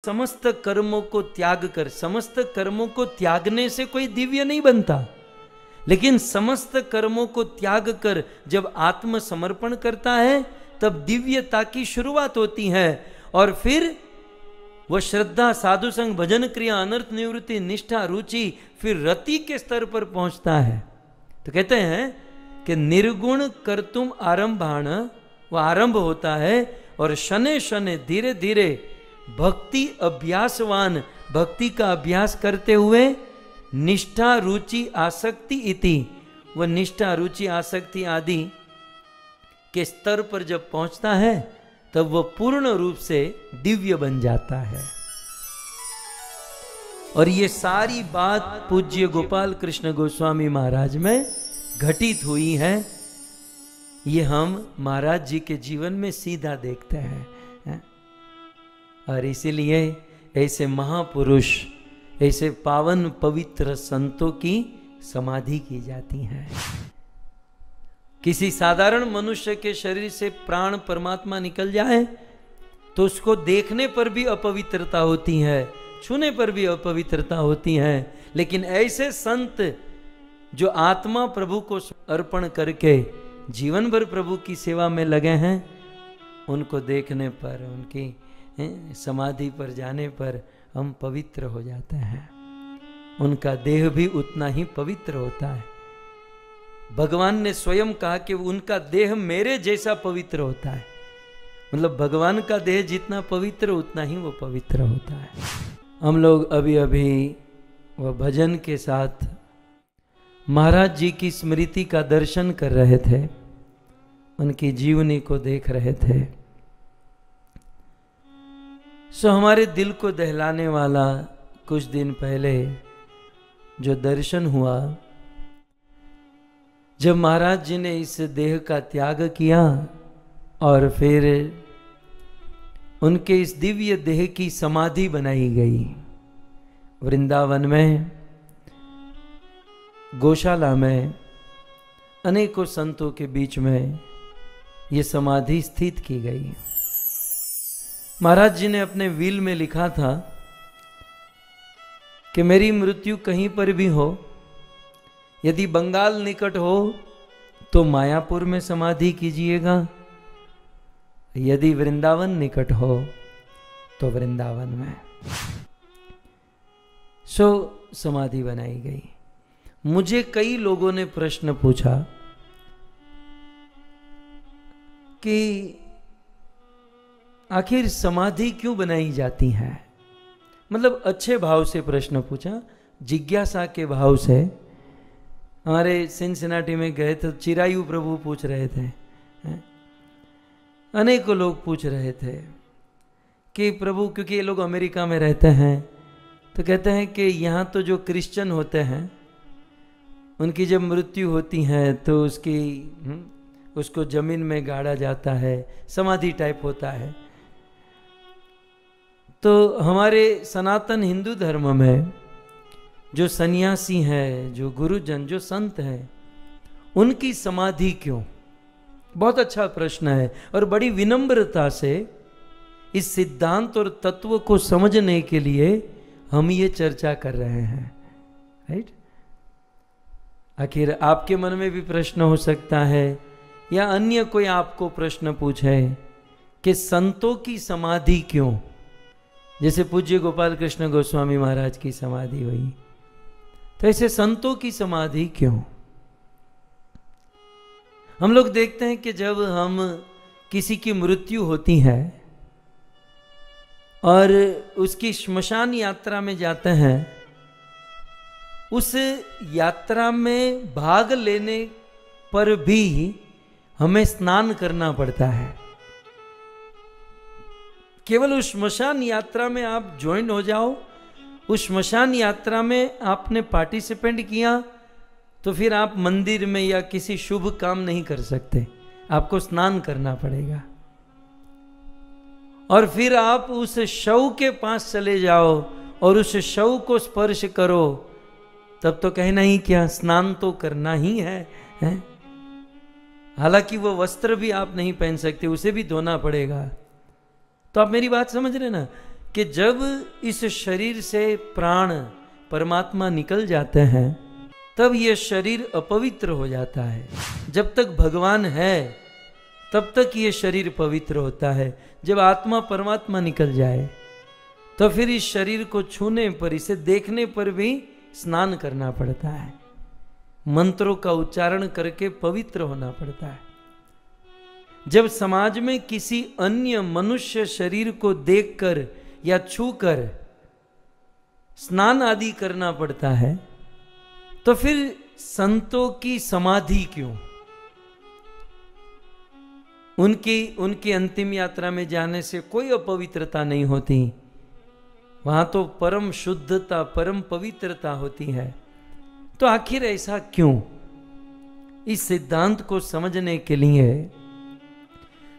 समस्त कर्मों को त्याग कर, समस्त कर्मों को त्यागने से कोई दिव्य नहीं बनता, लेकिन समस्त कर्मों को त्याग कर जब आत्मसमर्पण करता है तब दिव्यता की शुरुआत होती है। और फिर वह श्रद्धा, साधु संग, भजन क्रिया, अनर्थ निवृत्ति, निष्ठा, रुचि, फिर रति के स्तर पर पहुंचता है। तो कहते हैं कि निर्गुण कर्तुम आरंभाण, वह आरंभ होता है और शने शने धीरे धीरे भक्ति अभ्यासवान, भक्ति का अभ्यास करते हुए निष्ठा रुचि आसक्ति इति, वह निष्ठा रुचि आसक्ति आदि के स्तर पर जब पहुंचता है तब वह पूर्ण रूप से दिव्य बन जाता है। और ये सारी बात पूज्य गोपाल कृष्ण गोस्वामी महाराज में घटित हुई है। ये हम महाराज जी के जीवन में सीधा देखते हैं। और इसीलिए ऐसे महापुरुष, ऐसे पावन पवित्र संतों की समाधि की जाती है। किसी साधारण मनुष्य के शरीर से प्राण परमात्मा निकल जाए तो उसको देखने पर भी अपवित्रता होती है, छूने पर भी अपवित्रता होती है, लेकिन ऐसे संत जो आत्मा प्रभु को अर्पण करके जीवन भर प्रभु की सेवा में लगे हैं, उनको देखने पर, उनकी समाधि पर जाने पर हम पवित्र हो जाते हैं। उनका देह भी उतना ही पवित्र होता है। भगवान ने स्वयं कहा कि उनका देह मेरे जैसा पवित्र होता है, मतलब भगवान का देह जितना पवित्र उतना ही वो पवित्र होता है। हम लोग अभी अभी वह भजन के साथ महाराज जी की स्मृति का दर्शन कर रहे थे, उनकी जीवनी को देख रहे थे। सो हमारे दिल को दहलाने वाला कुछ दिन पहले जो दर्शन हुआ, जब महाराज जी ने इस देह का त्याग किया और फिर उनके इस दिव्य देह की समाधि बनाई गई वृंदावन में, गौशाला में, अनेकों संतों के बीच में ये समाधि स्थित की गई। महाराज जी ने अपने विल में लिखा था कि मेरी मृत्यु कहीं पर भी हो, यदि बंगाल निकट हो तो मायापुर में समाधि कीजिएगा, यदि वृंदावन निकट हो तो वृंदावन में। सो समाधि बनाई गई। मुझे कई लोगों ने प्रश्न पूछा कि आखिर समाधि क्यों बनाई जाती है, मतलब अच्छे भाव से प्रश्न पूछा, जिज्ञासा के भाव से। हमारे सिनसिनाटी में गए तो चिरायु प्रभु पूछ रहे थे, अनेकों लोग पूछ रहे थे कि प्रभु, क्योंकि ये लोग अमेरिका में रहते हैं, तो कहते हैं कि यहाँ तो जो क्रिश्चियन होते हैं उनकी जब मृत्यु होती है तो उसको जमीन में गाड़ा जाता है, समाधि टाइप होता है। तो हमारे सनातन हिंदू धर्म में जो सन्यासी हैं, जो गुरुजन, जो संत हैं, उनकी समाधि क्यों? बहुत अच्छा प्रश्न है और बड़ी विनम्रता से इस सिद्धांत और तत्व को समझने के लिए हम ये चर्चा कर रहे हैं, राइट। आखिर आपके मन में भी प्रश्न हो सकता है या अन्य कोई आपको प्रश्न पूछे कि संतों की समाधि क्यों? जैसे पूज्य गोपाल कृष्ण गोस्वामी महाराज की समाधि हुई, तो ऐसे संतों की समाधि क्यों? हम लोग देखते हैं कि जब हम किसी की मृत्यु होती है और उसकी श्मशान यात्रा में जाते हैं, उस यात्रा में भाग लेने पर भी हमें स्नान करना पड़ता है। केवल उस श्मशान यात्रा में आप ज्वाइन हो जाओ, उस श्मशान यात्रा में आपने पार्टिसिपेंट किया तो फिर आप मंदिर में या किसी शुभ काम नहीं कर सकते, आपको स्नान करना पड़ेगा। और फिर आप उस शव के पास चले जाओ और उस शव को स्पर्श करो, तब तो कहना ही क्या, स्नान तो करना ही है? हालांकि वो वस्त्र भी आप नहीं पहन सकते, उसे भी धोना पड़ेगा। तो आप मेरी बात समझ रहे ना कि जब इस शरीर से प्राण परमात्मा निकल जाते हैं तब यह शरीर अपवित्र हो जाता है। जब तक भगवान है तब तक ये शरीर पवित्र होता है। जब आत्मा परमात्मा निकल जाए तो फिर इस शरीर को छूने पर, इसे देखने पर भी स्नान करना पड़ता है, मंत्रों का उच्चारण करके पवित्र होना पड़ता है। जब समाज में किसी अन्य मनुष्य शरीर को देखकर या छूकर स्नान आदि करना पड़ता है तो फिर संतों की समाधि क्यों? उनकी अंतिम यात्रा में जाने से कोई अपवित्रता नहीं होती, वहां तो परम शुद्धता, परम पवित्रता होती है। तो आखिर ऐसा क्यों? इस सिद्धांत को समझने के लिए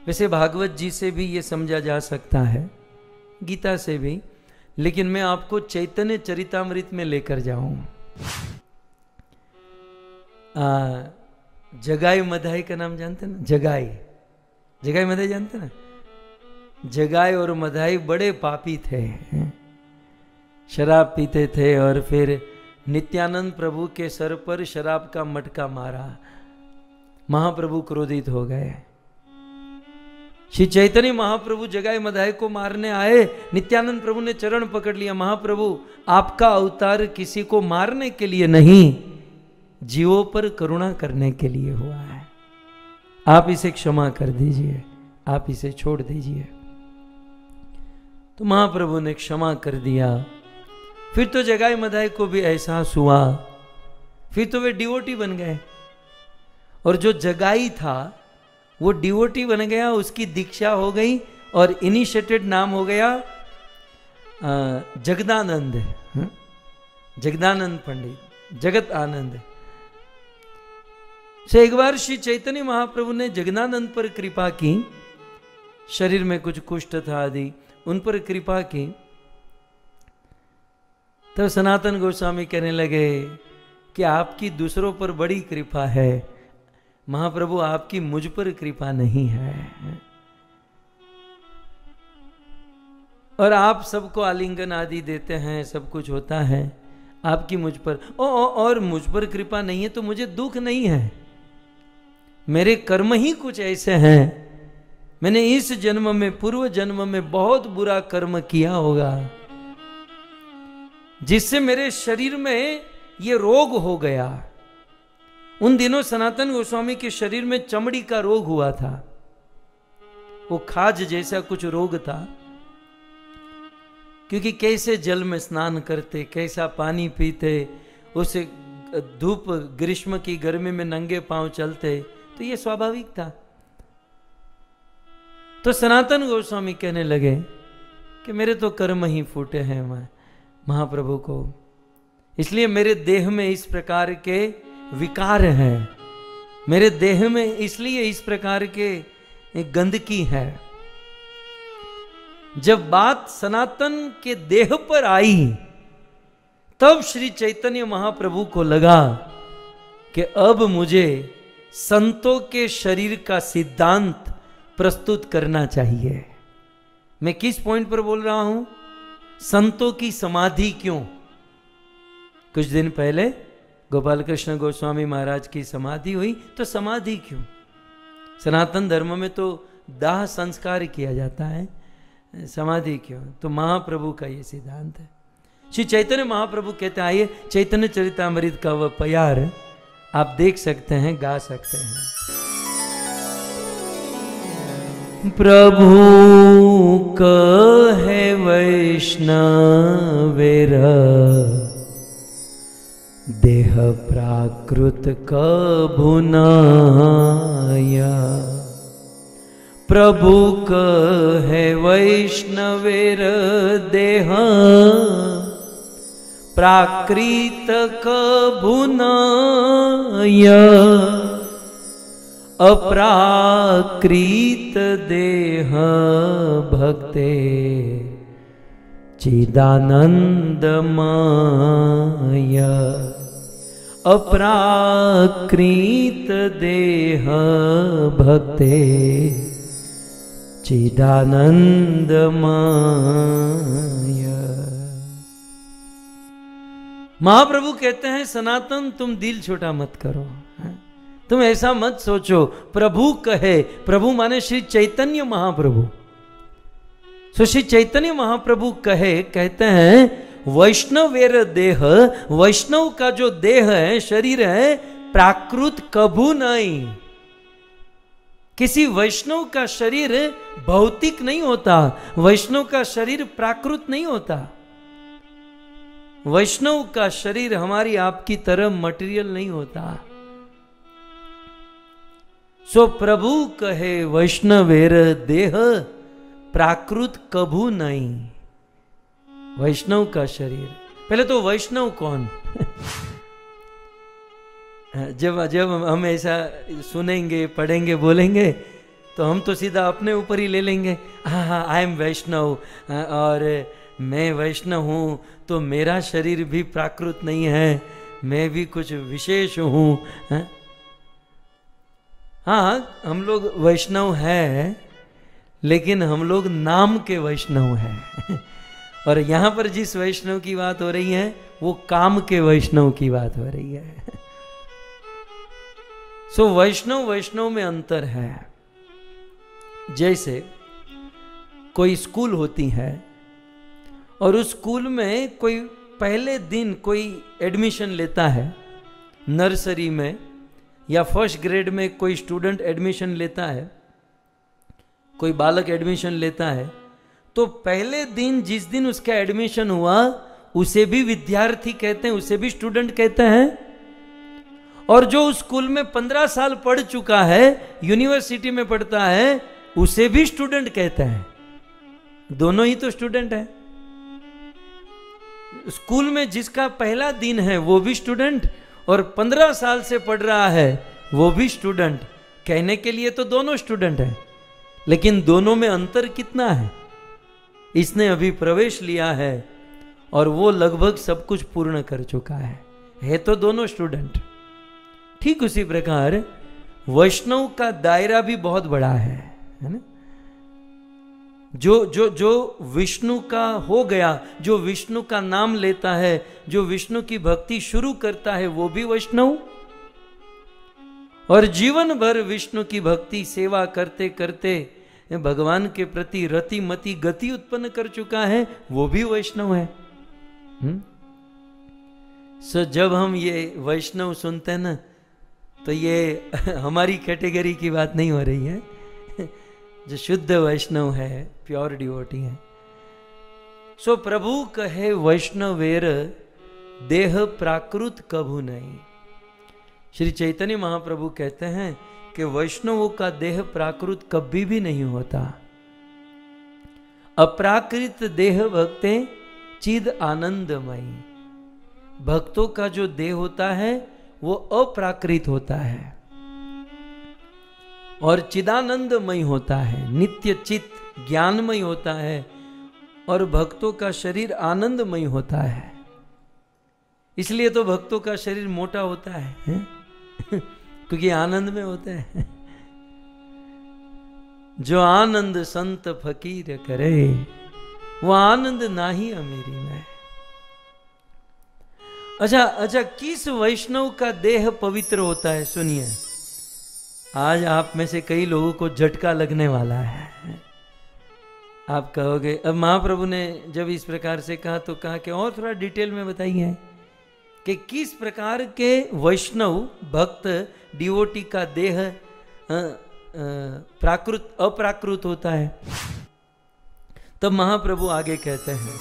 वैसे भागवत जी से भी ये समझा जा सकता है, गीता से भी, लेकिन मैं आपको चैतन्य चरितामृत में लेकर जाऊं। जगाई मधाई का नाम जानते ना? जगाई मधाई जानते ना? जगाई और मधाई बड़े पापी थे, शराब पीते थे और फिर नित्यानंद प्रभु के सर पर शराब का मटका मारा। महाप्रभु क्रोधित हो गए। श्री चैतन्य महाप्रभु जगाई मधाई को मारने आए, नित्यानंद प्रभु ने चरण पकड़ लिया। महाप्रभु, आपका अवतार किसी को मारने के लिए नहीं, जीवों पर करुणा करने के लिए हुआ है। आप इसे क्षमा कर दीजिए, आप इसे छोड़ दीजिए। तो महाप्रभु ने क्षमा कर दिया। फिर तो जगाई मधाई को भी एहसास हुआ, फिर तो वे डिवोटी बन गए। और जो जगाई था वो डिवोटी बन गया, उसकी दीक्षा हो गई और इनिशिएटेड नाम हो गया जगदानंद, जगदानंद पंडित, जगत आनंद से। एक बार श्री चैतन्य महाप्रभु ने जगदानंद पर कृपा की, शरीर में कुछ कुष्ठ था आदि, उन पर कृपा की। तो सनातन गोस्वामी कहने लगे कि आपकी दूसरों पर बड़ी कृपा है, महाप्रभु आपकी मुझ पर कृपा नहीं है। और आप सबको आलिंगन आदि देते हैं, सब कुछ होता है, आपकी मुझ पर और मुझ पर कृपा नहीं है तो मुझे दुख नहीं है। मेरे कर्म ही कुछ ऐसे हैं, मैंने इस जन्म में, पूर्व जन्म में बहुत बुरा कर्म किया होगा जिससे मेरे शरीर में ये रोग हो गया। उन दिनों सनातन गोस्वामी के शरीर में चमड़ी का रोग हुआ था, वो खाज जैसा कुछ रोग था, क्योंकि कैसे जल में स्नान करते, कैसा पानी पीते, उसे धूप ग्रीष्म की गर्मी में नंगे पांव चलते, तो ये स्वाभाविक था। तो सनातन गोस्वामी कहने लगे कि मेरे तो कर्म ही फूटे हैं महाप्रभु को, इसलिए मेरे देह में इस प्रकार के विकार हैं, मेरे देह में इसलिए इस प्रकार के गंदगी है। जब बात सनातन के देह पर आई तब श्री चैतन्य महाप्रभु को लगा कि अब मुझे संतों के शरीर का सिद्धांत प्रस्तुत करना चाहिए। मैं किस पॉइंट पर बोल रहा हूं? संतों की समाधि क्यों? कुछ दिन पहले गोपाल कृष्ण गोस्वामी महाराज की समाधि हुई, तो समाधि क्यों? सनातन धर्म में तो दाह संस्कार किया जाता है, समाधि क्यों? तो महाप्रभु का ये सिद्धांत है। श्री चैतन्य महाप्रभु कहते हैं, आइए चैतन्य चरितामृत का वह प्यार आप देख सकते हैं, गा सकते हैं। प्रभु कहे वैष्णवेर देह प्राकृत कभुनाया। प्रभु कहे वैष्णवेर देह प्राकृत कभुनाया। अप्राकृत देह भक्ते चिदानंदमय। अप्राकृत देह भक्ते चिदानंदमय। महाप्रभु कहते हैं सनातन तुम दिल छोटा मत करो, तुम ऐसा मत सोचो। प्रभु कहे, प्रभु माने श्री चैतन्य महाप्रभु। सो श्री चैतन्य महाप्रभु कहते हैं वैष्णवेर देह, वैष्णव का जो देह है, शरीर है, प्राकृत कभू नहीं। किसी वैष्णव का शरीर भौतिक नहीं होता, वैष्णव का शरीर प्राकृत नहीं होता। वैष्णव का शरीर हमारी आपकी तरह मटेरियल नहीं होता। सो प्रभु कहे वैष्णवेर देह प्राकृत कभू नहीं। वैष्णव का शरीर, पहले तो वैष्णव कौन? जब हम ऐसा सुनेंगे, पढ़ेंगे, बोलेंगे तो हम तो सीधा अपने ऊपर ही ले लेंगे। हाँ, आई एम वैष्णव और मैं वैष्णव हूँ तो मेरा शरीर भी प्राकृत नहीं है, मैं भी कुछ विशेष हूँ। हाँ, हम लोग वैष्णव हैं, लेकिन हम लोग नाम के वैष्णव हैं। और यहाँ पर जिस वैष्णव की बात हो रही है वो काम के वैष्णव की बात हो रही है। सो वैष्णव में अंतर है। जैसे कोई स्कूल होती है और उस स्कूल में कोई पहले दिन कोई एडमिशन लेता है, नर्सरी में या फर्स्ट ग्रेड में कोई स्टूडेंट एडमिशन लेता है, कोई बालक एडमिशन लेता है, तो पहले दिन जिस दिन उसका एडमिशन हुआ उसे भी विद्यार्थी कहते हैं, उसे भी स्टूडेंट कहते हैं। और जो उस स्कूल में 15 साल पढ़ चुका है, यूनिवर्सिटी में पढ़ता है, उसे भी स्टूडेंट कहते हैं। दोनों ही तो स्टूडेंट है। स्कूल में जिसका पहला दिन है वो भी स्टूडेंट, और 15 साल से पढ़ रहा है वो भी स्टूडेंट। कहने के लिए तो दोनों स्टूडेंट है, लेकिन दोनों में अंतर कितना है? इसने अभी प्रवेश लिया है और वो लगभग सब कुछ पूर्ण कर चुका है तो दोनों स्टूडेंट। ठीक उसी प्रकार वैष्णव का दायरा भी बहुत बड़ा है ना। जो विष्णु का हो गया, जो विष्णु का नाम लेता है, जो विष्णु की भक्ति शुरू करता है, वो भी वैष्णव। और जीवन भर विष्णु की भक्ति सेवा करते करते भगवान के प्रति रति मति गति उत्पन्न कर चुका है, वो भी वैष्णव है। सो जब हम ये वैष्णव सुनते हैं ना, तो ये हमारी कैटेगरी की बात नहीं हो रही है। जो शुद्ध वैष्णव है, प्योर डिवोटी है। सो प्रभु कहे वैष्णवेर देह प्राकृत कभू नहीं। श्री चैतन्य महाप्रभु कहते हैं कि वैष्णवों का देह प्राकृत कभी भी नहीं होता। अप्राकृत देह भक्ते चिद आनंदमयी। भक्तों का जो देह होता है वो अप्राकृत होता है और चिदानंदमय होता है, नित्य चित्त ज्ञानमय होता है, और भक्तों का शरीर आनंदमय होता है। इसलिए तो भक्तों का शरीर मोटा होता है क्योंकि आनंद में होते हैं। जो आनंद संत फकीर करे, वो आनंद नाही अमीरी में। अच्छा, किस वैष्णव का देह पवित्र होता है? सुनिए, आज आप में से कई लोगों को झटका लगने वाला है। आप कहोगे, अब महाप्रभु ने जब इस प्रकार से कहा तो कहा कि और थोड़ा डिटेल में बताइए कि किस प्रकार के वैष्णव भक्त डिवोटी का देह प्राकृत अप्राकृत होता है। तब महाप्रभु आगे कहते हैं,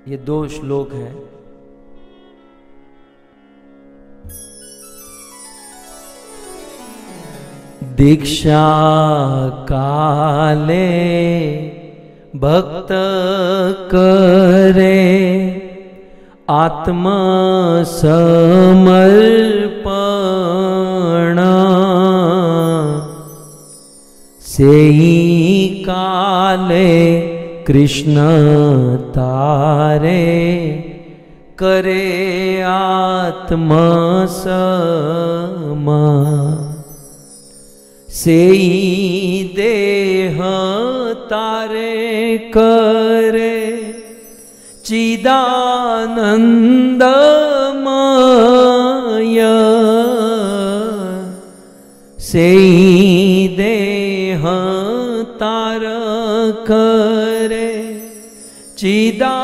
ये 2 श्लोक हैं। दीक्षा काले भक्त करे आत्मा समर्पण, सेई काले कृष्ण तारे करे आत्मा समा, सेई देह तारे करे चिदानंदमय, सेई देह तार करे चिदानंदमय,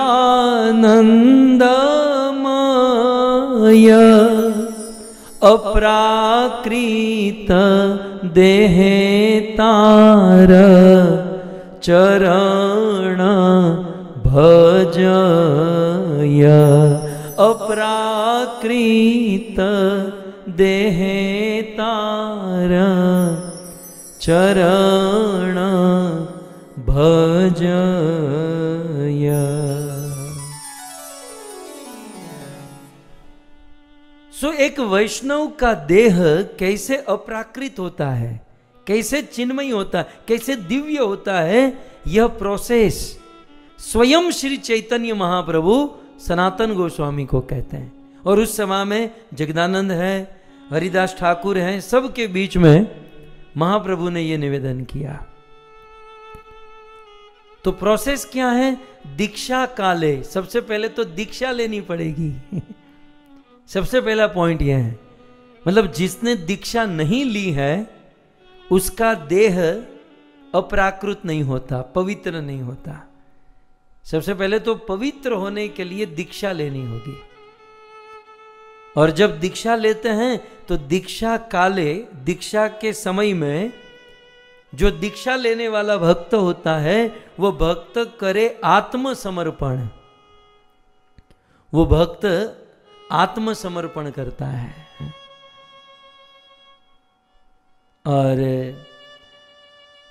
अप्राकृत देह तार चरण भजय, अप्राकृत देह तार चरण भजय। सो एक वैष्णव का देह कैसे अपराकृत होता है, कैसे चिन्मय होता है, कैसे दिव्य होता है, यह प्रोसेस स्वयं श्री चैतन्य महाप्रभु सनातन गोस्वामी को कहते हैं। और उस समय में जगदानंद है, हरिदास ठाकुर हैं, सबके बीच में महाप्रभु ने यह निवेदन किया। तो प्रोसेस क्या है? दीक्षा काले, सबसे पहले तो दीक्षा लेनी पड़ेगी। सबसे पहला पॉइंट यह है, मतलब जिसने दीक्षा नहीं ली है उसका देह अपराकृत नहीं होता, पवित्र नहीं होता। सबसे पहले तो पवित्र होने के लिए दीक्षा लेनी होगी। और जब दीक्षा लेते हैं तो दीक्षा काले, दीक्षा के समय में जो दीक्षा लेने वाला भक्त होता है वो भक्त करे आत्मसमर्पण, वो भक्त आत्मसमर्पण करता है। और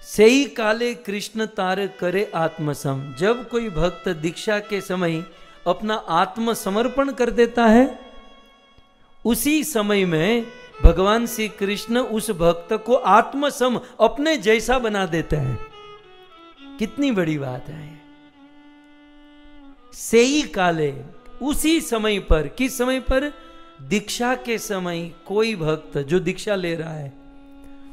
सेई काले कृष्ण तार करे आत्मसम, जब कोई भक्त दीक्षा के समय अपना आत्मसमर्पण कर देता है, उसी समय में भगवान श्री कृष्ण उस भक्त को आत्मसम, अपने जैसा बना देते हैं। कितनी बड़ी बात है। सेई काले, उसी समय पर, किस समय पर? दीक्षा के समय कोई भक्त जो दीक्षा ले रहा है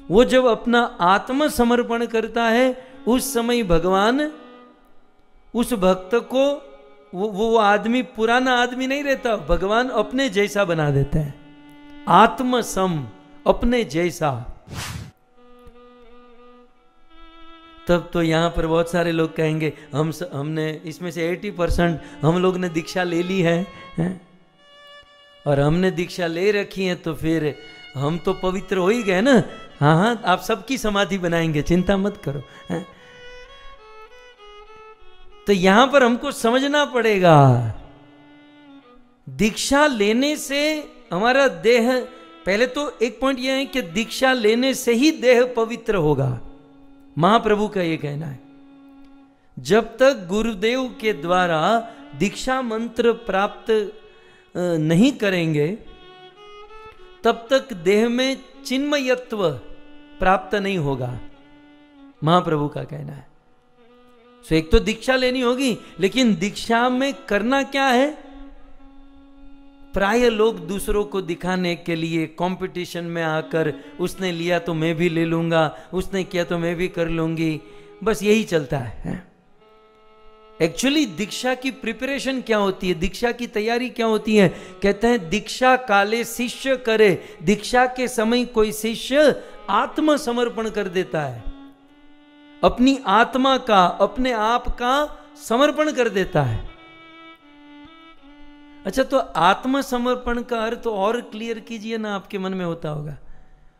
वो जब अपना आत्मसमर्पण करता है, उस समय भगवान उस भक्त को, वो आदमी पुराना आदमी नहीं रहता, भगवान अपने जैसा बना देते हैं। आत्मसम, अपने जैसा। तब तो यहां पर बहुत सारे लोग कहेंगे हमने इसमें से 80% हम लोग ने दीक्षा ले ली है, और हमने दीक्षा ले रखी है तो फिर हम तो पवित्र हो ही गए ना। हाँ हाँ, आप सबकी समाधि बनाएंगे, चिंता मत करो। तो यहां पर हमको समझना पड़ेगा, दीक्षा लेने से हमारा देह, पहले तो एक पॉइंट यह है कि दीक्षा लेने से ही देह पवित्र होगा। महाप्रभु का यह कहना है, जब तक गुरुदेव के द्वारा दीक्षा मंत्र प्राप्त नहीं करेंगे तब तक देह में चिन्मयत्व प्राप्त नहीं होगा, महाप्रभु का कहना है। सो एक तो दीक्षा लेनी होगी, लेकिन दीक्षा में करना क्या है? प्राय लोग दूसरों को दिखाने के लिए कंपटीशन में आकर, उसने लिया तो मैं भी ले लूंगा, उसने किया तो मैं भी कर लूंगी, बस यही चलता है। एक्चुअली दीक्षा की प्रिपरेशन क्या होती है, दीक्षा की तैयारी क्या होती है? कहते हैं दीक्षा काले शिष्य करे, दीक्षा के समय कोई शिष्य आत्मसमर्पण कर देता है, अपनी आत्मा का, अपने आप का समर्पण कर देता है। अच्छा, तो आत्मसमर्पण का अर्थ और क्लियर कीजिए ना, आपके मन में होता होगा।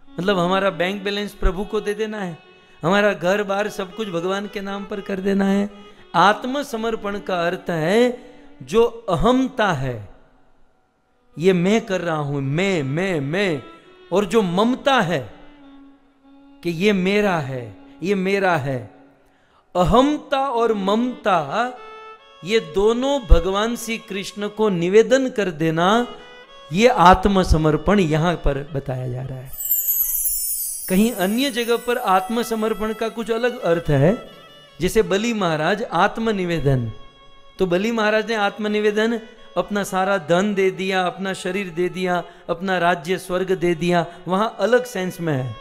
मतलब हमारा बैंक बैलेंस प्रभु को दे देना है, हमारा घर बार सब कुछ भगवान के नाम पर कर देना है। आत्मसमर्पण का अर्थ है जो अहमता है, ये मैं कर रहा हूं, मैं, और जो ममता है कि ये मेरा है, ये मेरा है। अहमता और ममता, ये दोनों भगवान श्री कृष्ण को निवेदन कर देना, ये आत्मसमर्पण यहां पर बताया जा रहा है। कहीं अन्य जगह पर आत्मसमर्पण का कुछ अलग अर्थ है, जैसे बलि महाराज आत्मनिवेदन। तो बलि महाराज ने आत्मनिवेदन अपना सारा धन दे दिया, अपना शरीर दे दिया, अपना राज्य स्वर्ग दे दिया, वहां अलग सेंस में है।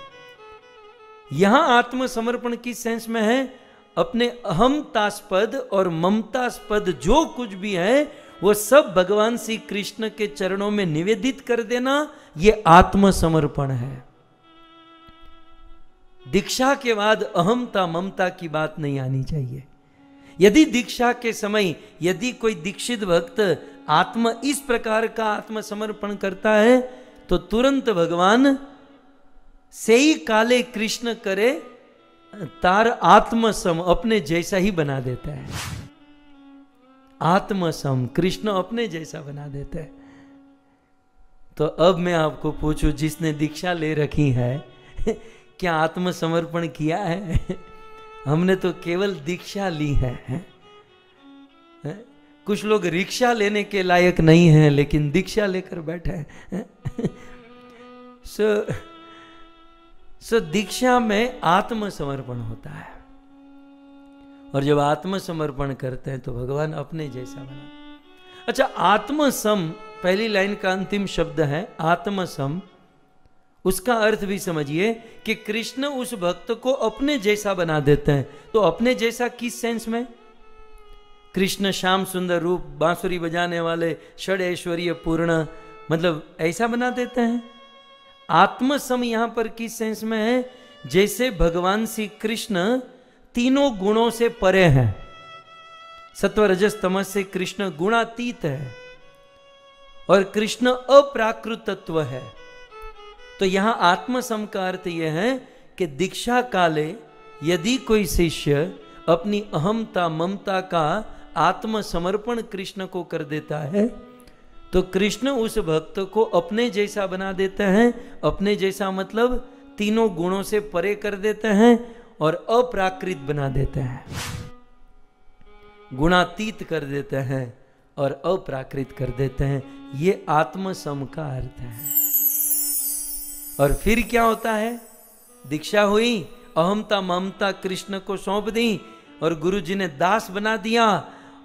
यहां आत्मसमर्पण किस सेंस में है? अपने अहमतास्पद और ममतास्पद जो कुछ भी है वो सब भगवान श्री कृष्ण के चरणों में निवेदित कर देना, ये आत्मसमर्पण है। दीक्षा के बाद अहमता ममता की बात नहीं आनी चाहिए। यदि दीक्षा के समय यदि कोई दीक्षित भक्त इस प्रकार का आत्मसमर्पण करता है तो तुरंत भगवान से ही काले कृष्ण करे तार आत्मसम अपने जैसा ही बना देता है। आत्मसम कृष्ण अपने जैसा बना देता है। तो अब मैं आपको पूछूं, जिसने दीक्षा ले रखी है क्या आत्मसमर्पण किया है? हमने तो केवल दीक्षा ली है। कुछ लोग रिक्शा लेने के लायक नहीं हैं लेकिन दीक्षा लेकर बैठे हैं। सो दीक्षा में आत्मसमर्पण होता है, और जब आत्मसमर्पण करते हैं तो भगवान अपने जैसा बना। अच्छा, आत्मसम पहली लाइन का अंतिम शब्द है आत्मसम। उसका अर्थ भी समझिए कि कृष्ण उस भक्त को अपने जैसा बना देते हैं। तो अपने जैसा किस सेंस में? कृष्ण श्याम सुंदर रूप, बांसुरी बजाने वाले, षड ऐश्वर्य पूर्ण, मतलब ऐसा बना देते हैं। आत्मसम यहां पर किस सेंस में है? जैसे भगवान श्री कृष्ण तीनों गुणों से परे हैं। सत्व रजस तमस से कृष्ण गुणातीत है और कृष्ण अप्राकृत तत्व है। तो यहां आत्मसम का अर्थ यह है कि दीक्षा काले यदि कोई शिष्य अपनी अहमता ममता का आत्मसमर्पण कृष्ण को कर देता है तो कृष्ण उस भक्त को अपने जैसा बना देते हैं। अपने जैसा मतलब तीनों गुणों से परे कर देते हैं और अप्राकृत बना देते हैं, गुणातीत कर देते हैं और अप्राकृत कर देते हैं। ये आत्मसम का अर्थ है। और फिर क्या होता है? दीक्षा हुई, अहमता ममता कृष्ण को सौंप दी और गुरु जी ने दास बना दिया,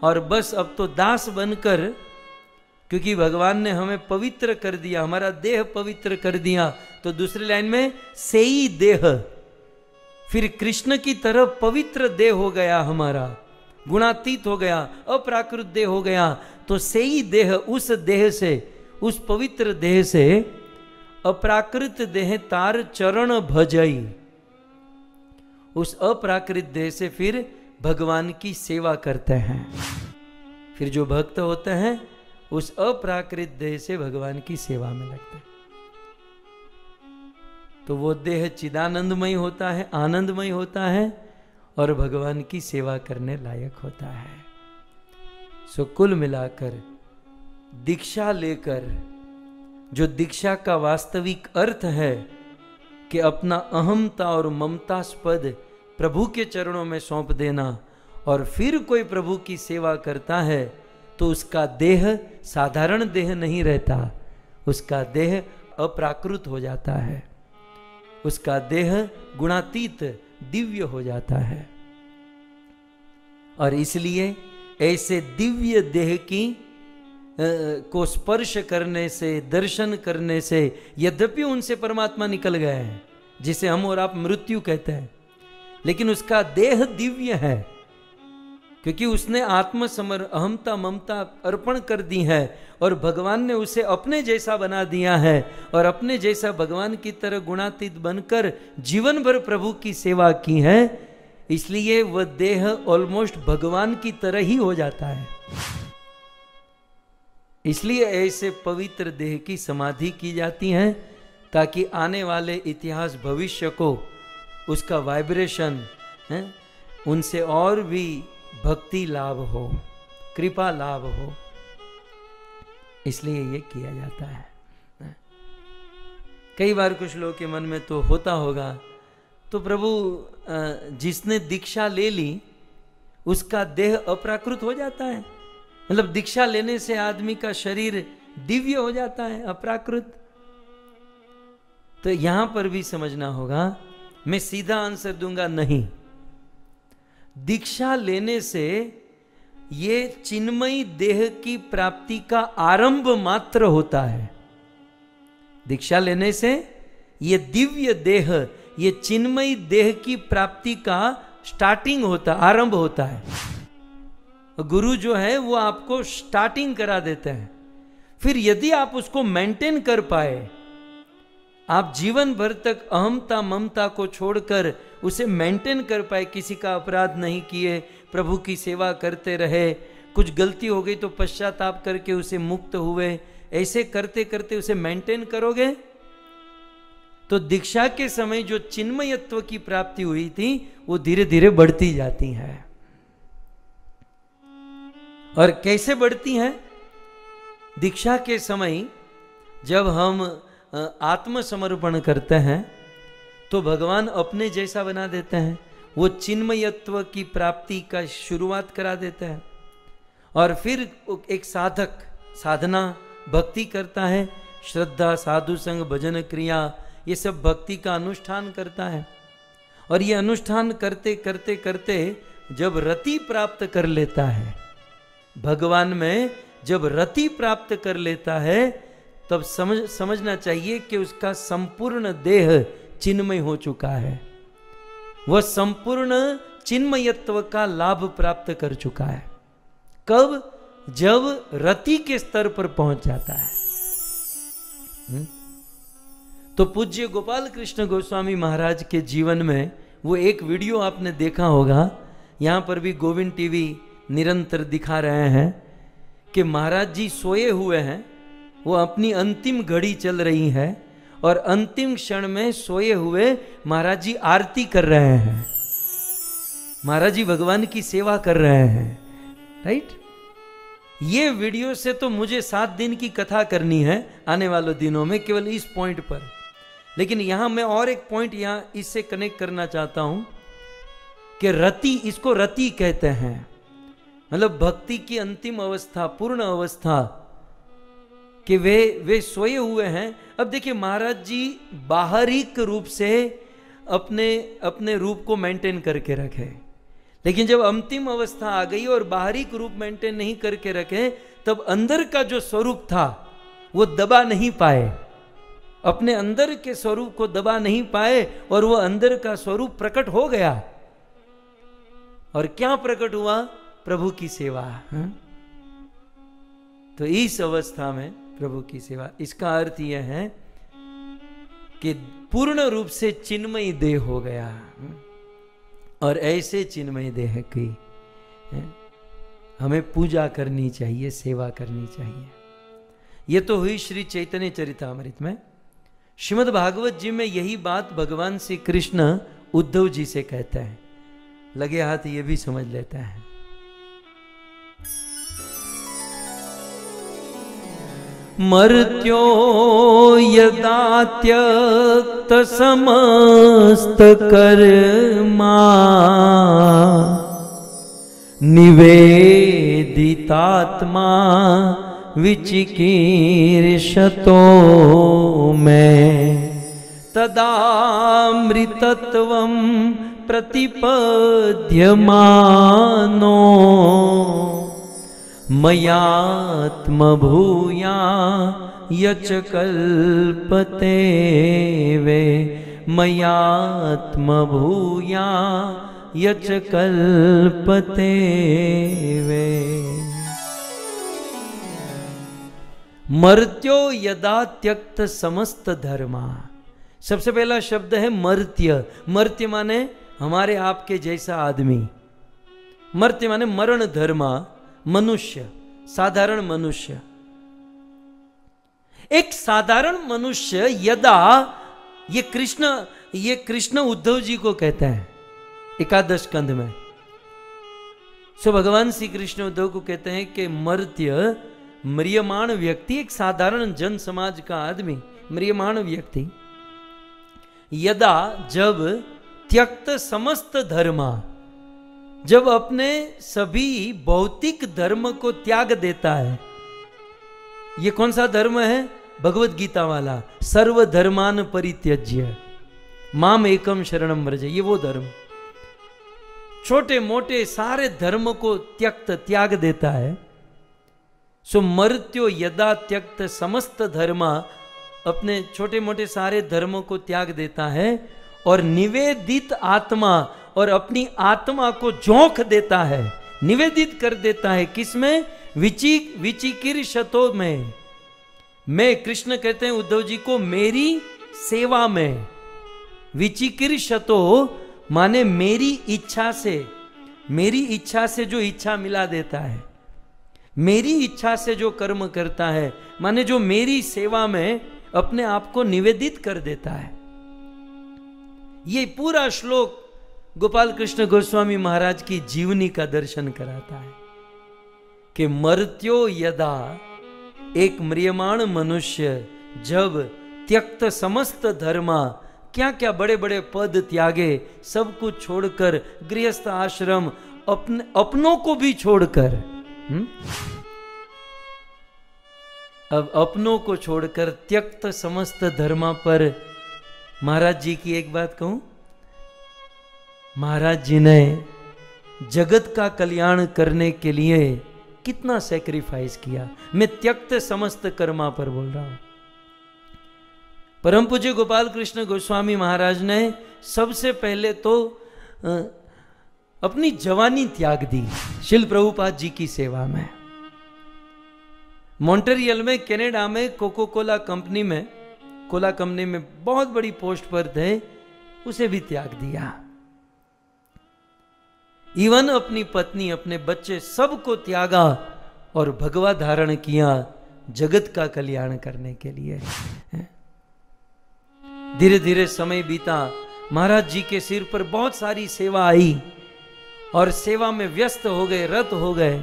और बस अब तो दास बनकर, क्योंकि भगवान ने हमें पवित्र कर दिया, हमारा देह पवित्र कर दिया, तो दूसरी लाइन में सेई देह, फिर कृष्ण की तरफ पवित्र देह हो गया, हमारा गुणातीत हो गया, अप्राकृत देह हो गया। तो सेई देह, उस देह से, उस पवित्र देह से अप्राकृत देह तार चरण भजई, उस अप्राकृत देह से फिर भगवान की सेवा करते हैं। फिर जो भक्त होते हैं उस अप्राकृत देह से भगवान की सेवा में लगते हैं। तो वो देह चिदानंदमय होता है, आनंदमय होता है और भगवान की सेवा करने लायक होता है। सो कुल मिलाकर दीक्षा लेकर जो दीक्षा का वास्तविक अर्थ है कि अपना अहमता और ममतास्पद प्रभु के चरणों में सौंप देना, और फिर कोई प्रभु की सेवा करता है तो उसका देह साधारण देह नहीं रहता, उसका देह अप्राकृत हो जाता है, उसका देह गुणातीत दिव्य हो जाता है। और इसलिए ऐसे दिव्य देह की को स्पर्श करने से, दर्शन करने से, यद्यपि उनसे परमात्मा निकल गए हैं, जिसे हम और आप मृत्यु कहते हैं, लेकिन उसका देह दिव्य है क्योंकि उसने अहमता ममता अर्पण कर दी है और भगवान ने उसे अपने जैसा बना दिया है, और अपने जैसा भगवान की तरह गुणातीत बनकर जीवन भर प्रभु की सेवा की है। इसलिए वह देह ऑलमोस्ट भगवान की तरह ही हो जाता है। इसलिए ऐसे पवित्र देह की समाधि की जाती है ताकि आने वाले इतिहास भविष्य को उसका वाइब्रेशन उनसे और भी भक्ति लाभ हो, कृपा लाभ हो, इसलिए ये किया जाता है। कई बार कुछ लोगों के मन में तो होता होगा, तो प्रभु जिसने दीक्षा ले ली उसका देह अप्राकृत हो जाता है, मतलब दीक्षा लेने से आदमी का शरीर दिव्य हो जाता है, अप्राकृत। तो यहां पर भी समझना होगा, मैं सीधा आंसर दूंगा नहीं। दीक्षा लेने से ये चिन्मयी देह की प्राप्ति का आरंभ मात्र होता है। दीक्षा लेने से ये दिव्य देह, ये चिन्मयी देह की प्राप्ति का स्टार्टिंग होता, आरंभ होता है। गुरु जो है वो आपको स्टार्टिंग करा देते हैं। फिर यदि आप उसको मेंटेन कर पाए, आप जीवन भर तक अहमता ममता को छोड़कर उसे मेंटेन कर पाए, किसी का अपराध नहीं किए, प्रभु की सेवा करते रहे, कुछ गलती हो गई तो पश्चाताप करके उसे मुक्त हुए, ऐसे करते करते उसे मेंटेन करोगे तो दीक्षा के समय जो चिन्मयत्व की प्राप्ति हुई थी वो धीरे धीरे बढ़ती जाती है। और कैसे बढ़ती हैं? दीक्षा के समय जब हम आत्मसमर्पण करते हैं तो भगवान अपने जैसा बना देते हैं, वो चिन्मयत्व की प्राप्ति का शुरुआत करा देते हैं। और फिर एक साधक साधना भक्ति करता है, श्रद्धा, साधु संग, भजन क्रिया, ये सब भक्ति का अनुष्ठान करता है। और ये अनुष्ठान करते करते करते जब रति प्राप्त कर लेता है, भगवान में जब रति प्राप्त कर लेता है, तब समझना चाहिए कि उसका संपूर्ण देह चिन्मय हो चुका है। वह संपूर्ण चिन्मयत्व का लाभ प्राप्त कर चुका है। कब? जब रति के स्तर पर पहुंच जाता है। तो पूज्य गोपाल कृष्ण गोस्वामी महाराज के जीवन में वो एक वीडियो आपने देखा होगा, यहां पर भी गोविंद टीवी निरंतर दिखा रहे हैं कि महाराज जी सोए हुए हैं, वो अपनी अंतिम घड़ी चल रही है और अंतिम क्षण में सोए हुए महाराज जी आरती कर रहे हैं, महाराज जी भगवान की सेवा कर रहे हैं। राइट? ये वीडियो से तो मुझे 7 दिन की कथा करनी है आने वाले दिनों में, केवल इस पॉइंट पर। लेकिन यहां मैं और एक पॉइंट यहां इससे कनेक्ट करना चाहता हूं कि रति, इसको रति कहते हैं, मतलब भक्ति की अंतिम अवस्था, पूर्ण अवस्था, कि वे सोए हुए हैं। अब देखिए महाराज जी बाहरिक रूप से अपने रूप को मेंटेन करके रखे, लेकिन जब अंतिम अवस्था आ गई और बाहरिक रूप मेंटेन नहीं करके रखे, तब अंदर का जो स्वरूप था वो दबा नहीं पाए, अपने अंदर के स्वरूप को दबा नहीं पाए, और वो अंदर का स्वरूप प्रकट हो गया। और क्या प्रकट हुआ? प्रभु की सेवा। तो इस अवस्था में प्रभु की सेवा, इसका अर्थ यह है कि पूर्ण रूप से चिन्मयी देह हो गया। और ऐसे चिन्मयी देह की हमें पूजा करनी चाहिए, सेवा करनी चाहिए। यह तो हुई श्री चैतन्य चरितामृत में। श्रीमद् भागवत जी में यही बात भगवान श्री कृष्ण उद्धव जी से कहते हैं। लगे हाथ ये भी समझ लेता है। मर्त्यो यदा त्यक्त समस्त कर्मा निवेदितात्मा विचिकीर्षतो में तदामृतत्वं प्रतिपद्यमानो मयात्मभूया यच कल्पते वे मयात्मभूया यच कल्पते वे। मर्त्यो यदा त्यक्त समस्त धर्मा। सबसे पहला शब्द है मर्त्य। मर्त्य माने हमारे आपके जैसा आदमी। मर्त्य माने मरण धर्मा, मनुष्य, साधारण मनुष्य। एक साधारण मनुष्य यदा, ये कृष्ण उद्धव जी को कहते हैं एकादश स्कंध में। सो भगवान श्री कृष्ण उद्धव को कहते हैं कि मर्त्य, म्रियमाण व्यक्ति, एक साधारण जन समाज का आदमी, म्रियमाण व्यक्ति, यदा, जब त्यक्त समस्त धर्मा, जब अपने सभी भौतिक धर्म को त्याग देता है। ये कौन सा धर्म है? भगवत गीता वाला, सर्व धर्मान परित्यज्य माम एकम शरणम व्रज। ये वो धर्म, छोटे मोटे सारे धर्म को त्याग देता है। सो मर्त्यो यदा त्यक्त समस्त धर्मा, अपने छोटे मोटे सारे धर्मों को त्याग देता है और निवेदित आत्मा, और अपनी आत्मा को झोंक देता है, निवेदित कर देता है। किसमें? विचिकिर्षतो में। मैं, कृष्ण कहते हैं उद्धव जी को, मेरी सेवा में। विचिकिर्षतो माने मेरी इच्छा से, मेरी इच्छा से जो इच्छा मिला देता है, मेरी इच्छा से जो कर्म करता है, माने जो मेरी सेवा में अपने आप को निवेदित कर देता है। ये पूरा श्लोक गोपाल कृष्ण गोस्वामी महाराज की जीवनी का दर्शन कराता है कि मर्त्यो यदा, एक म्रियमाण मनुष्य जब त्यक्त समस्त धर्मा, क्या क्या बड़े बड़े पद त्यागे, सब कुछ छोड़कर, गृहस्थ आश्रम, अपनों को भी छोड़कर, अब अपनों को छोड़कर त्यक्त समस्त धर्मा पर। महाराज जी की एक बात कहूं, महाराज जी ने जगत का कल्याण करने के लिए कितना सैक्रिफाइस किया। मैं त्यक्त समस्त कर्मा पर बोल रहा हूं। परम पूज्य गोपाल कृष्ण गोस्वामी महाराज ने सबसे पहले तो अपनी जवानी त्याग दी शिल प्रभुपाद जी की सेवा में। मॉन्ट्रियल में, कनाडा में कोको कोला कंपनी में बहुत बड़ी पोस्ट पर थे, उसे भी त्याग दिया। इवन अपनी पत्नी, अपने बच्चे, सबको त्यागा और भगवा धारण किया जगत का कल्याण करने के लिए। धीरे धीरे समय बीता, महाराज जी के सिर पर बहुत सारी सेवा आई और सेवा में व्यस्त हो गए, रत हो गए।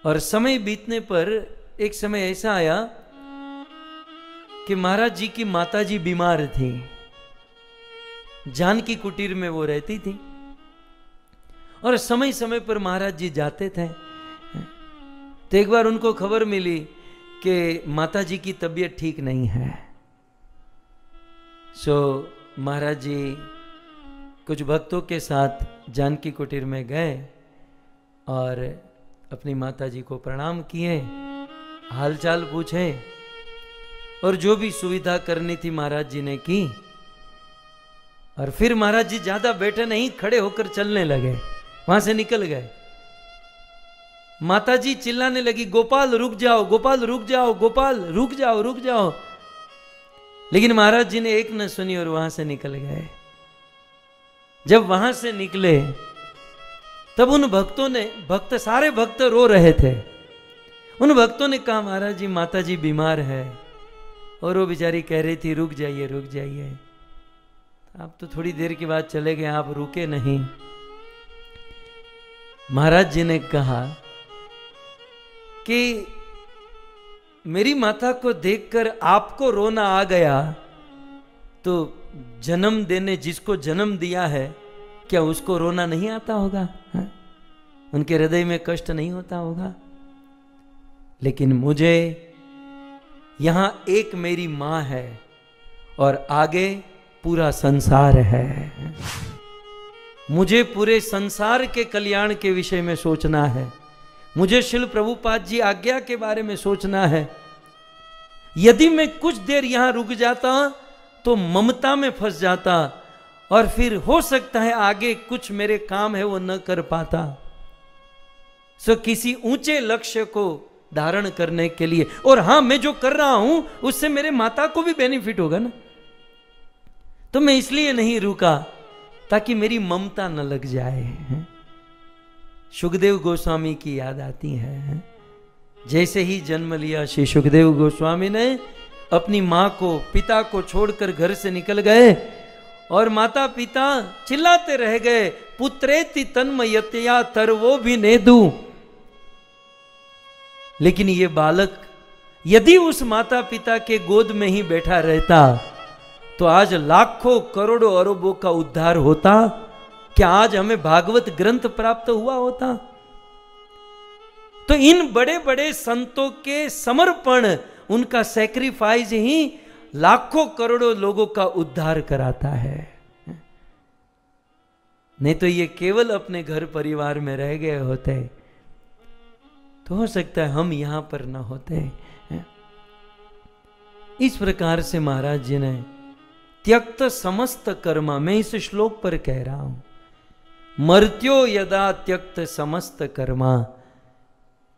और समय बीतने पर एक समय ऐसा आया कि महाराज जी की माताजी बीमार थी, जानकी कुटीर में वो रहती थी, और समय समय पर महाराज जी जाते थे। तो एक बार उनको खबर मिली कि माताजी की तबीयत ठीक नहीं है। सो महाराज जी कुछ भक्तों के साथ जानकी कुटीर में गए और अपनी माताजी को प्रणाम किए, हालचाल पूछे, और जो भी सुविधा करनी थी महाराज जी ने की। और फिर महाराज जी ज्यादा बैठे नहीं, खड़े होकर चलने लगे, वहां से निकल गए। माताजी चिल्लाने लगी, गोपाल रुक जाओ, गोपाल रुक जाओ, गोपाल रुक जाओ, रुक जाओ। लेकिन महाराज जी ने एक न सुनी और वहां से निकल गए। जब वहां से निकले तब उन भक्तों ने, सारे भक्त रो रहे थे। उन भक्तों ने कहा, महाराज जी, माताजी बीमार है। और वो बेचारी कह रही थी, रुक जाइए, रुक जाइए। आप तो थोड़ी देर के बाद चले गए, आप रुके नहीं। महाराज जी ने कहा कि मेरी माता को देखकर आपको रोना आ गया, तो जन्म देने जिसको जन्म दिया है, क्या उसको रोना नहीं आता होगा? हा? उनके हृदय में कष्ट नहीं होता होगा? लेकिन मुझे यहां एक मेरी मां है और आगे पूरा संसार है। मुझे पूरे संसार के कल्याण के विषय में सोचना है। मुझे श्रील प्रभुपाद जी आज्ञा के बारे में सोचना है। यदि मैं कुछ देर यहां रुक जाता तो ममता में फंस जाता और फिर हो सकता है आगे कुछ मेरे काम है वो न कर पाता। सो किसी ऊंचे लक्ष्य को धारण करने के लिए, और हां, मैं जो कर रहा हूं उससे मेरे माता को भी बेनिफिट होगा ना, तो मैं इसलिए नहीं रुका ताकि मेरी ममता न लग जाए। सुखदेव गोस्वामी की याद आती है। जैसे ही जन्म लिया श्री सुखदेव गोस्वामी ने, अपनी मां को, पिता को छोड़कर घर से निकल गए और माता पिता चिल्लाते रह गए, पुत्रेति तन्मयतया तरवो भी नेदू। लेकिन ये बालक यदि उस माता पिता के गोद में ही बैठा रहता तो आज लाखों करोड़ों अरबों का उद्धार होता। क्या आज हमें भागवत ग्रंथ प्राप्त हुआ होता? तो इन बड़े बड़े संतों के समर्पण, उनका सैक्रिफाइस ही लाखों करोड़ों लोगों का उद्धार कराता है। नहीं तो ये केवल अपने घर परिवार में रह गए होते तो हो सकता है हम यहां पर ना होते। इस प्रकार से महाराज जी ने त्यक्त समस्त कर्मा, मैं इस श्लोक पर कह रहा हूं, मर्त्यो यदा त्यक्त समस्त कर्मा,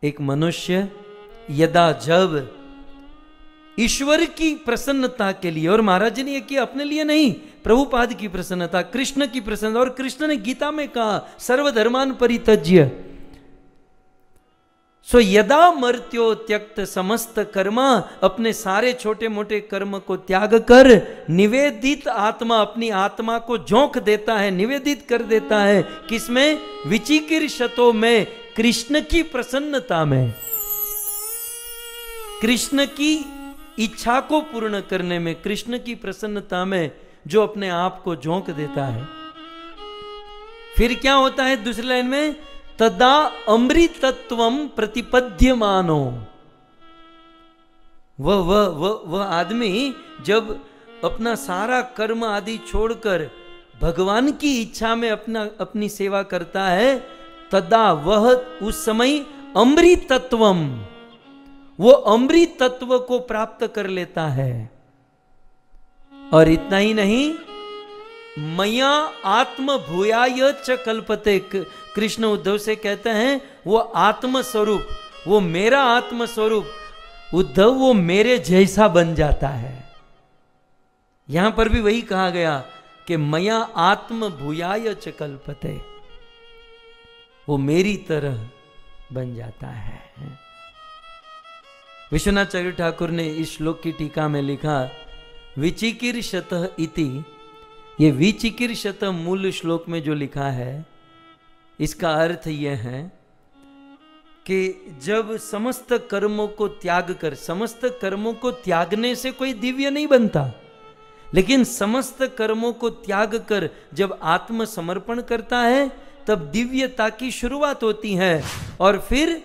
एक मनुष्य यदा जब ईश्वर की प्रसन्नता के लिए, और महाराज जी ने यह किया अपने लिए नहीं, प्रभुपाद की प्रसन्नता, कृष्ण की प्रसन्नता, और कृष्ण ने गीता में कहा सर्वधर्मान परित्यज्य, सो यदा मर्त्यो त्यक्त समस्त कर्मा, अपने सारे छोटे मोटे कर्म को त्याग कर निवेदित आत्मा, अपनी आत्मा को झोंक देता है, निवेदित कर देता है, किसमें? विचिकीर्षतो में, कृष्ण की प्रसन्नता में, कृष्ण की इच्छा को पूर्ण करने में, कृष्ण की प्रसन्नता में जो अपने आप को झोंक देता है। फिर क्या होता है दूसरी लाइन में? तदा अमृतत्वम प्रतिपद्यमानो, वह आदमी जब अपना सारा कर्म आदि छोड़कर भगवान की इच्छा में अपनी सेवा करता है, तदा वह उस समय अमृतत्वम, वो अमृत तत्व को प्राप्त कर लेता है। और इतना ही नहीं, मया आत्म भूयाय च कल्पते, कृष्ण उद्धव से कहते हैं वो आत्म स्वरूप, वो मेरा आत्म स्वरूप उद्धव वो मेरे जैसा बन जाता है। यहां पर भी वही कहा गया कि मया आत्म भूयाय च कल्पते, वो मेरी तरह बन जाता है। विश्वनाथाचार्य ठाकुर ने इस श्लोक की टीका में लिखा, विचिकीर्षतः इति, ये विचिकीर्षत मूल श्लोक में जो लिखा है इसका अर्थ यह है कि जब समस्त कर्मों को त्याग कर, समस्त कर्मों को त्यागने से कोई दिव्य नहीं बनता, लेकिन समस्त कर्मों को त्याग कर जब आत्मसमर्पण करता है तब दिव्यता की शुरुआत होती है। और फिर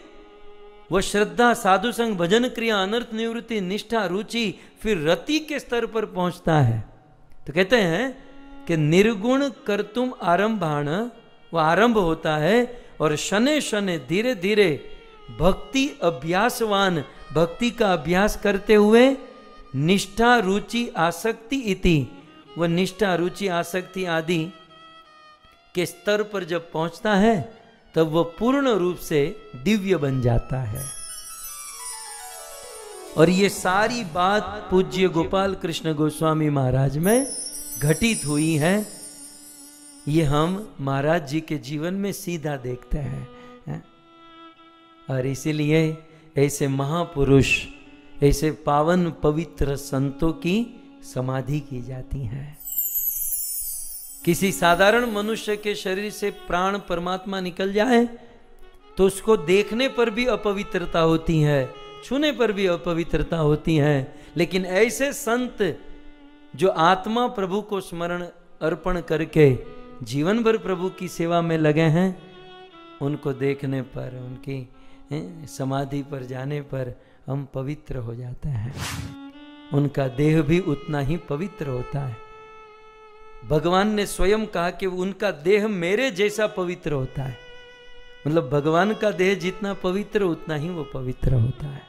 वह श्रद्धा, साधु संग, भजन क्रिया, अनर्थ निवृत्ति, निष्ठा, रुचि, फिर रति के स्तर पर पहुंचता है। तो कहते हैं कि निर्गुण कर्तुम आरंभाण, वह आरंभ होता है, और शने शने धीरे धीरे भक्ति अभ्यासवान, भक्ति का अभ्यास करते हुए निष्ठा रुचि आसक्ति इति, वह निष्ठा रुचि आसक्ति आदि के स्तर पर जब पहुंचता है तब वह पूर्ण रूप से दिव्य बन जाता है। और ये सारी बात पूज्य गोपाल कृष्ण गोस्वामी महाराज में घटित हुई है। ये हम महाराज जी के जीवन में सीधा देखते हैं। और इसीलिए ऐसे महापुरुष, ऐसे पावन पवित्र संतों की समाधि की जाती है। किसी साधारण मनुष्य के शरीर से प्राण परमात्मा निकल जाए तो उसको देखने पर भी अपवित्रता होती है, छूने पर भी अपवित्रता होती है, लेकिन ऐसे संत जो आत्मा प्रभु को स्मरण अर्पण करके जीवन भर प्रभु की सेवा में लगे हैं, उनको देखने पर, उनकी समाधि पर जाने पर हम पवित्र हो जाते हैं। उनका देह भी उतना ही पवित्र होता है। भगवान ने स्वयं कहा कि उनका देह मेरे जैसा पवित्र होता है, मतलब भगवान का देह जितना पवित्र उतना ही वो पवित्र होता है।